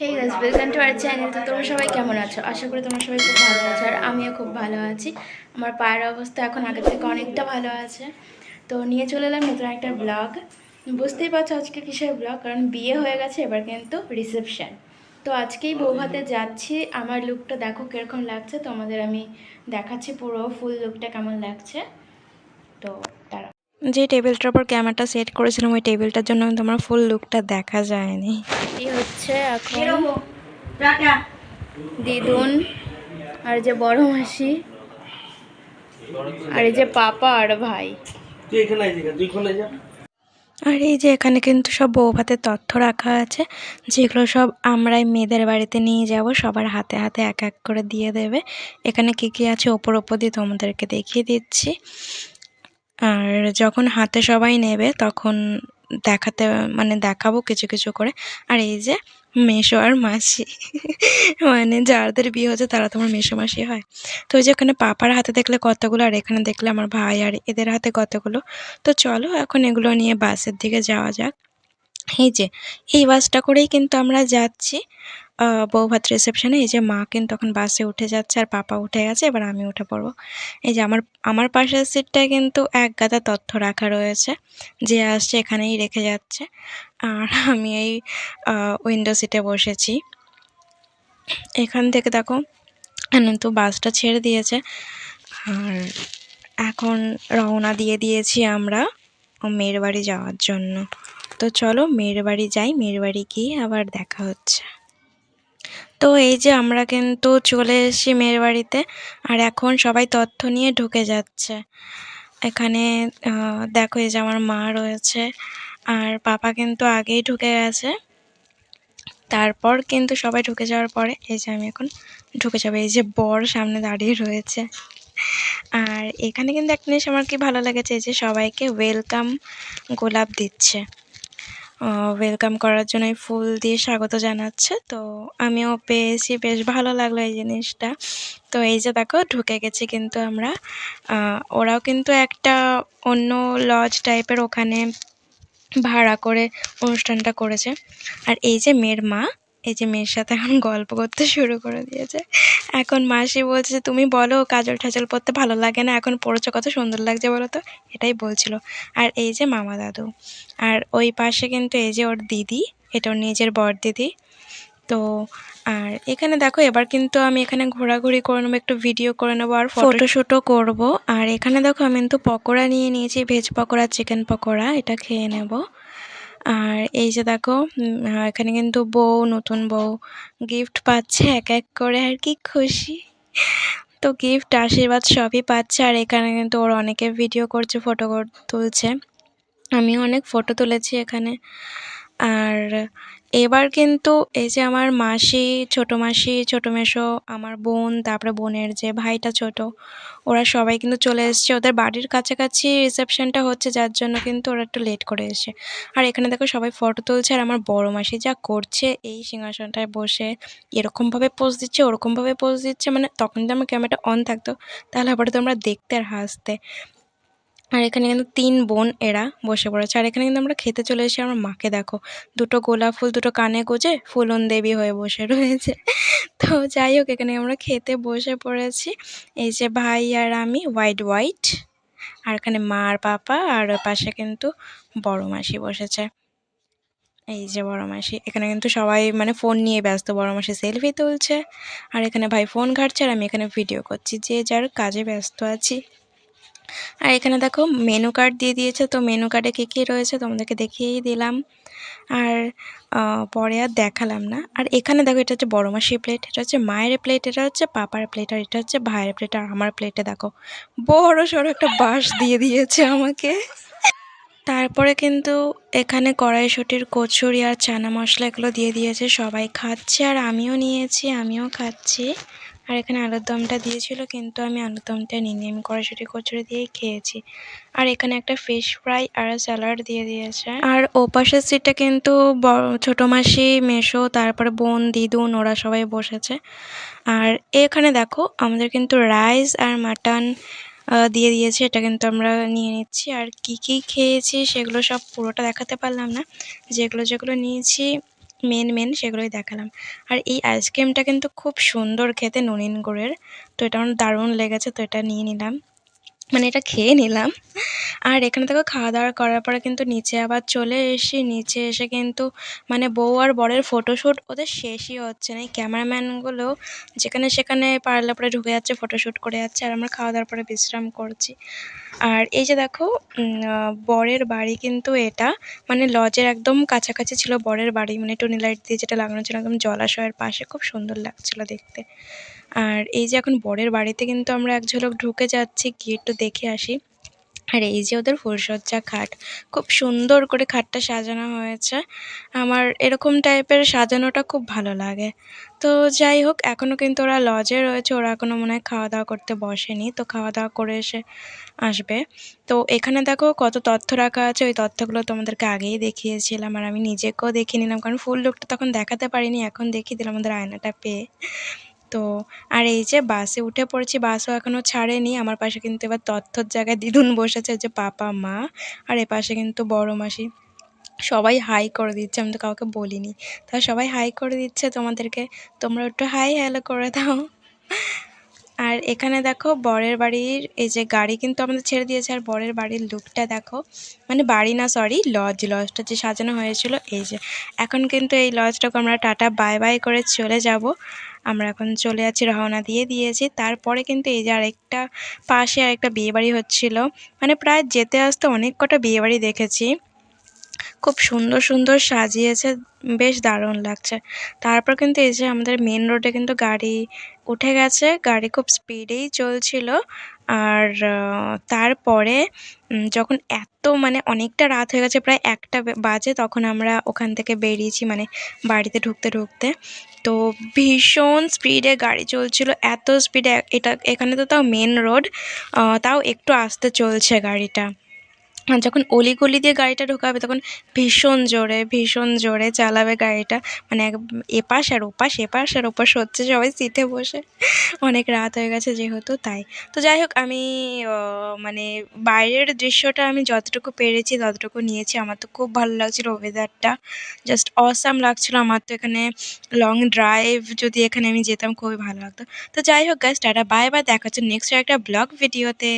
Hey guys, welcome to our channel. তো তোমরা সবাই কেমন আছো? আশা করি তোমরা সবাই খুব ভালো আছো, আর আমিও খুব ভালো আছি। আমার পায়ের অবস্থা এখন আগের থেকে অনেকটা ভালো আছে। তো নিয়ে চলে এলাম নতুন একটা ব্লগ। বুঝতেই পারছো আজকে কিসের ব্লগ, কারণ বিয়ে হয়ে গেছে, এবার কিন্তু রিসেপশন। তো আজকেই বৌভাতে যাচ্ছি। আমার লুকটা দেখো কীরকম লাগছে, তোমাদের আমি দেখাচ্ছি পুরো ফুল লুকটা কেমন লাগছে। তো তারা যে টেবিলটার উপর ক্যামেরাটা সেট করেছিলাম, ওই টেবিলটার জন্য তোমার ফুল লুকটা দেখা যায়নি। এই হচ্ছে এখন দিদুন, আর যে বড় মাসি, আর এই যে পাপা আর ভাই। আর এই যে এখানে কিন্তু সব বৌভাতের তথ্য রাখা আছে, যেগুলো সব আমরাই মেয়েদের বাড়িতে নিয়ে যাব, সবার হাতে হাতে এক এক করে দিয়ে দেবে। এখানে কি কি আছে ওপর ওপর দিয়ে তোমাদেরকে দেখিয়ে দিচ্ছি। আর যখন হাতে সবাই নেবে তখন দেখাতে দেখাবো কিছু কিছু করে। আর এই যে মেসো আর মাসি মানে যাদের বিয়ে হচ্ছে তারা তোমার মেসো মাসি হয়। তো ওই যে এখানে পাপার হাতে দেখলে কতগুলো, আর এখানে দেখলে আমার ভাই আর এদের হাতে কতগুলো। তো চলো এখন এগুলো নিয়ে বাসের দিকে যাওয়া যাক। এই যে এই বাসটা করেই কিন্তু আমরা যাচ্ছি বৌভাত রিসেপশনে। এই যে মা কিন্তু তখন বাসে উঠে যাচ্ছে, আর পাপা উঠে গেছে, এবার আমি উঠে পড়বো। এই যে আমার আমার পাশের সিটটায় কিন্তু এক গাদা তথ্য রাখা রয়েছে, যে আসছে এখানেই রেখে যাচ্ছে। আর আমি এই উইন্ডো সিটে বসেছি। এখান থেকে দেখো তো বাসটা ছেড়ে দিয়েছে, আর এখন রওনা দিয়ে দিয়েছি আমরা মেয়ের বাড়ি যাওয়ার জন্য। তো চলো মেয়ের বাড়ি যাই, মেয়ের বাড়ি গিয়ে আবার দেখা হচ্ছে। তো এই যে আমরা কিন্তু চলে এসেছি মেয়ের বাড়িতে, আর এখন সবাই তথ্য নিয়ে ঢুকে যাচ্ছে। এখানে দেখো এই যে আমার মা রয়েছে, আর পাপা কিন্তু আগেই ঢুকে গেছে। তারপর কিন্তু সবাই ঢুকে যাওয়ার পরে এই যে আমি এখন ঢুকে যাবো। এই যে বর সামনে দাঁড়িয়ে রয়েছে। আর এখানে কিন্তু একটা জিনিস আমার কি ভালো লেগেছে, যে সবাইকে ওয়েলকাম গোলাপ দিচ্ছে, ওয়েলকাম করার জন্য ফুল দিয়ে স্বাগত জানাচ্ছে। তো আমিও পেয়েছি, বেশ ভালো লাগলো এই জিনিসটা। তো এই যে দেখো ঢুকে গেছি কিন্তু আমরা। ওরাও কিন্তু একটা অন্য লজ টাইপের ওখানে ভাড়া করে অনুষ্ঠানটা করেছে। আর এই যে মেয়ের মা, এই যে মেয়ের সাথে এখন গল্প করতে শুরু করে দিয়েছে। এখন মাসি বলছে যে তুমি বলো কাজল ঠাজল পরতে ভালো লাগে না, এখন পরেছো কত সুন্দর লাগছে বলো তো, এটাই বলছিল। আর এই যে মামা দাদু, আর ওই পাশে কিন্তু এই যে ওর দিদি, এটা ওর নিজের বর দিদি। তো আর এখানে দেখো এবার কিন্তু আমি এখানে ঘোরাঘুরি করে নেবো, একটু ভিডিও করে নেবো, আর ফটোশ্যুটও করব। আর এখানে দেখো আমি কিন্তু পকোড়া নিয়ে নিয়েছি, ভেজ পকোড়া, চিকেন পকোড়া, এটা খেয়ে নেব। আর এই যে দেখো এখানে কিন্তু বউ, নতুন বউ গিফট পাচ্ছে এক এক করে, আর কি খুশি। তো গিফট আশীর্বাদ সবই পাচ্ছে। আর এখানে কিন্তু ওর অনেকে ভিডিও করছে, ফটো তুলছে, আমিও অনেক ফটো তুলেছি এখানে। আর এবার কিন্তু এই যে আমার মাসি, ছোটো মাসি, ছোটো মেসো, আমার বোন, তারপরে বোনের যে ভাইটা ছোট, ওরা সবাই কিন্তু চলে এসছে। ওদের বাড়ির কাছাকাছি রিসেপশনটা হচ্ছে, যার জন্য কিন্তু ওরা একটু লেট করে এসে। আর এখানে দেখো সবাই ফটো তুলছে, আর আমার বড় মাসি যা করছে এই সিংহাসনটায় বসে, এরকমভাবে পোজ দিচ্ছে, ওরকমভাবে পোজ দিচ্ছে, তখন যদি আমার ক্যামেরাটা অন থাকতো তাহলে আবার তোমরা দেখতে আর হাসতে। আর এখানে কিন্তু 3 বোন এরা বসে পড়েছে। আর এখানে কিন্তু আমরা খেতে চলে এসেছি। আমার মাকে দেখো, দুটো গোলাপ ফুল দুটো কানে গুঁজে ফুলন দেবী হয়ে বসে রয়েছে। তো যাই হোক, এখানে আমরা খেতে বসে পড়েছি। এই যে ভাই আর আমি হোয়াইট হোয়াইট, আর এখানে মা আর পাপা, আর পাশে কিন্তু বড় মাসি বসেছে। এই যে বড় মাসি, এখানে কিন্তু সবাই ফোন নিয়ে ব্যস্ত। বড় মাসি সেলফি তুলছে, আর এখানে ভাই ফোন ঘাঁটছে, আর আমি এখানে ভিডিও করছি, যে যার কাজে ব্যস্ত আছি। আর এখানে দেখো মেনু কার্ড দিয়ে দিয়েছে, তো মেনু কার্ডে কী কী রয়েছে তোমাদেরকে দেখিয়েই দিলাম, আর পরে আর দেখালাম না। আর এখানে দেখো এটা হচ্ছে বড় মাসির প্লেট, এটা হচ্ছে মায়ের প্লেট, এটা হচ্ছে পাপার প্লেট, আর এটা হচ্ছে ভাইয়ের প্লেট। আর আমার প্লেটে দেখো বড় সড়ো একটা বাঁশ দিয়ে দিয়েছে আমাকে। তারপরে কিন্তু এখানে কড়াইশুঁটির কচুরি আর চানা মশলা এগুলো দিয়ে দিয়েছে, সবাই খাচ্ছে, আর আমিও নিয়েছি, আমিও খাচ্ছি। আর এখানে আলুর দমটা দিয়েছিল, কিন্তু আমি আলুর দমটা নিইনি, আমি কড়াইশুঁটি কচুরি দিয়েই খেয়েছি। আর এখানে একটা ফিশ ফ্রাই আর স্যালাড দিয়ে দিয়েছে। আর ওপাশের সিটটা কিন্তু ছোটো মাসি, মেসো, তারপরে বোন, দিদুন, ওরা সবাই বসেছে। আর এখানে দেখো আমাদের কিন্তু রাইস আর মাটন দিয়ে দিয়েছে, এটা কিন্তু আমরা নিয়ে নিচ্ছি। আর কি কি খেয়েছি সেগুলো সব পুরোটা দেখাতে পারলাম না, যেগুলো যেগুলো নিয়েছি মেন সেগুলোই দেখালাম। আর এই আইসক্রিমটা কিন্তু খুব সুন্দর খেতে, ননীন গুড়ের। তো এটা আমার দারুণ লেগেছে, তো এটা নিয়ে নিলাম, মানে এটা খেয়ে নিলাম। আর এখানে থেকে খাওয়া-দাওয়া করার পরে কিন্তু নিচে আবার চলে এসেছি। নিচে এসে কিন্তু মানে বউ আর বরের ফটোশ্যুট ওদের শেষই হচ্ছে না। এই ক্যামেরাম্যানগুলো যেখানে সেখানে পারলে পরে ঢুকে যাচ্ছে, ফটোশ্যুট করে যাচ্ছে, আর আমরা খাওয়া-দাওয়ার পরে বিশ্রাম করছি। আর এই যে দেখো বরের বাড়ি কিন্তু এটা, মানে লজের একদম কাছাকাছি ছিল বরের বাড়ি, মানে টুনি লাইট দিয়ে যেটা লাগানো ছিল একদম জলাশয়ের পাশে, খুব সুন্দর লাগছিল দেখতে। আর এই যে এখন বরের বাড়িতে কিন্তু আমরা এক ঝলক ঢুকে যাচ্ছি, গিয়ে একটু দেখে আসি। আর এই যে ওদের ফুলসজ্জা খাট, খুব সুন্দর করে খাটটা সাজানো হয়েছে। আমার এরকম টাইপের সাজানোটা খুব ভালো লাগে। তো যাই হোক, এখনও কিন্তু ওরা লজে রয়েছে, ওরা এখনও মনে হয় খাওয়া দাওয়া করতে বসেনি, তো খাওয়া দাওয়া করে এসে আসবে। তো এখানে দেখো কত তথ্য রাখা আছে, ওই তথ্যগুলো তোমাদেরকে আগেই দেখিয়েছিলাম, আর আমি নিজেকেও দেখিয়ে নিলাম, কারণ ফুল লুকটা তখন দেখাতে পারিনি, এখন দেখিয়ে দিলাম আমাদের আয়নাটা পেয়ে। তো আর এই যে বাসে উঠে পড়েছি, বাসও এখনও ছাড়েনি। আমার পাশে কিন্তু এবার তথ্যর জায়গায় দিদুন বসেছে, যে পাপা মা, আর এপাশে কিন্তু বড় মাসি। সবাই হাই করে দিচ্ছে, আমি তো কাউকে বলিনি, তা সবাই হাই করে দিচ্ছে তোমাদেরকে, তোমরা একটু হাই হ্যালো করে দাও। আর এখানে দেখো বরের বাড়ির এই যে গাড়ি কিন্তু আমাদের ছেড়ে দিয়েছে, আর বরের বাড়ির লুকটা দেখো, মানে বাড়ি না সরি লজটা যে সাজানো হয়েছিল। এই যে এখন কিন্তু এই লজটাকে আমরা টাটা বাই বাই করে চলে যাব। আমরা এখন চলে যাচ্ছি, রওনা দিয়ে দিয়েছি। তারপরে কিন্তু এই যে আরেকটা পাশে আরেকটা বিয়েবাড়ি হচ্ছিল, মানে প্রায় যেতে আসতে অনেক কটা বিয়েবাড়ি দেখেছি, খুব সুন্দর সুন্দর সাজিয়েছে, বেশ দারুণ লাগছে। তারপর কিন্তু এই যে আমাদের মেন রোডে কিন্তু গাড়ি উঠে গেছে, গাড়ি খুব স্পিডেই চলছিল। আর তারপরে যখন এত মানে অনেকটা রাত হয়ে গেছে, প্রায় 1টা বাজে, তখন আমরা ওখান থেকে বেরিয়েছি, মানে বাড়িতে ঢুকতে ঢুকতে। তো ভীষণ স্পিডে গাড়ি চলছিল, এত স্পিডে, এখানে তো তাও মেন রোড, তাও একটু আস্তে চলছে গাড়িটা। আর যখন অলিগলি দিয়ে গাড়িটা ঢোকাবে তখন ভীষণ জোরে চালাবে গাড়িটা, মানে এপাশ আর ওপাশ হচ্ছে সবাই সিটে বসে। অনেক রাত হয়ে গেছে যেহেতু, তাই। তো যাই হোক, আমি মানে বাইরের দৃশ্যটা আমি যতটুকু পেরেছি ততটুকু নিয়েছি। আমার তো খুব ভালো লাগছিলো, ওয়েদারটা জাস্ট অসাম লাগছিলো। আমার তো এখানে লং ড্রাইভ যদি এখানে আমি যেতাম খুবই ভালো লাগতো। তো যাই হোক গাইস, টাটা বাই বাই, দেখা হচ্ছে নেক্সট একটা ব্লগ ভিডিওতে।